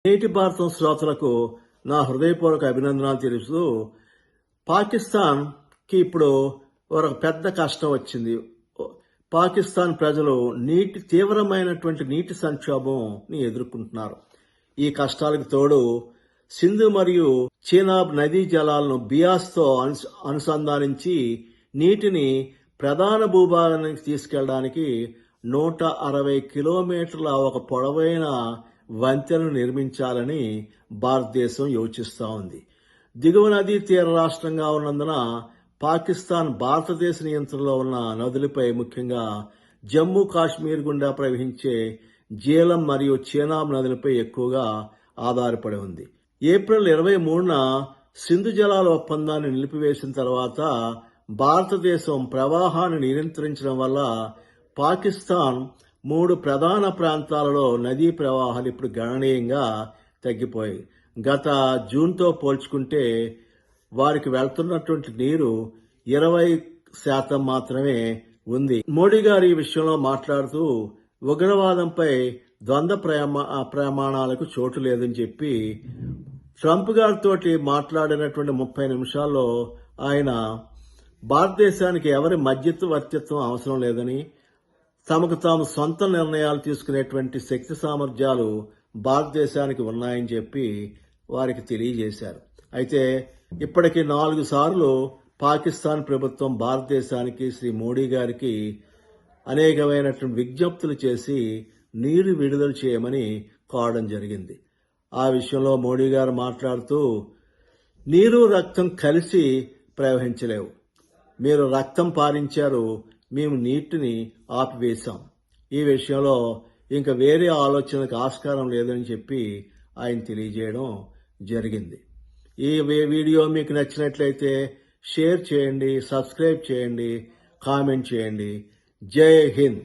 నేటి భారతం శ్రోతలకు నా హృదయపూర్వక అభినందనలు తెలుపుతూ పాకిస్తాన్కి ఇప్పుడు ఒక పెద్ద కష్టం వచ్చింది. పాకిస్తాన్ ప్రజలు తీవ్రమైనటువంటి నీటి సంక్షోభంని ఎదుర్కొంటున్నారు. ఈ కష్టాలకు తోడు సింధు మరియు చీనాబ్ నదీ జలాలను బియాస్తో అనుసంధానించి నీటిని ప్రధాన భూభాగానికి తీసుకెళ్లడానికి 160 కిలోమీటర్ల ఒక పొడవైన వంతెనను నిర్మించాలని భారతదేశం యోచిస్తూ ఉంది. దిగువ నదీ తీర రాష్ట్రంగా ఉన్నందున పాకిస్తాన్ భారతదేశ నియంత్రణలో ఉన్న నదులపై ముఖ్యంగా జమ్మూ కాశ్మీర్ గుండా ప్రవహించే జీలం మరియు చీనాబ్ నదులపై ఎక్కువగా ఆధారపడి ఉంది. ఏప్రిల్ 23న సింధు జలాల ఒప్పందాన్ని నిలిపివేసిన తర్వాత భారతదేశం ప్రవాహాన్ని నియంత్రించడం వల్ల పాకిస్తాన్ 3 ప్రధాన ప్రాంతాలలో నదీ ప్రవాహాలు ఇప్పుడు గణనీయంగా తగ్గిపోయాయి. గత జూన్తో పోల్చుకుంటే వారికి వెళ్తున్నటువంటి నీరు 20% మాత్రమే ఉంది. మోడీ గారు ఈ విషయంలో మాట్లాడుతూ ఉగ్రవాదంపై ద్వంద్వ ప్రమాణాలకు చోటు లేదని చెప్పి ట్రంప్ గారితో మాట్లాడినటువంటి 30 నిమిషాల్లో ఆయన భారతదేశానికి ఎవరి మధ్యవర్తిత్వం అవసరం లేదని, తమకు తాము సొంత నిర్ణయాలు తీసుకునేటువంటి శక్తి సామర్థ్యాలు భారతదేశానికి ఉన్నాయని చెప్పి వారికి తెలియజేశారు. అయితే ఇప్పటికి 4 సార్లు పాకిస్తాన్ ప్రభుత్వం భారతదేశానికి శ్రీ మోడీ గారికి అనేకమైనటువంటి విజ్ఞప్తులు చేసి నీరు విడుదల చేయమని కోరడం జరిగింది. ఆ విషయంలో మోడీ గారు మాట్లాడుతూ నీరు రక్తం కలిసి ప్రవహించలేవు. మీరు రక్తం పారించారు, మేము నీటిని ఆపివేశాం. ఈ విషయంలో ఇంకా వేరే ఆలోచనకు ఆస్కారం లేదని చెప్పి ఆయన తెలియజేయడం జరిగింది. ఈ వీడియో మీకు నచ్చినట్లయితే షేర్ చేయండి, సబ్స్క్రైబ్ చేయండి, కామెంట్ చేయండి. జై హింద్.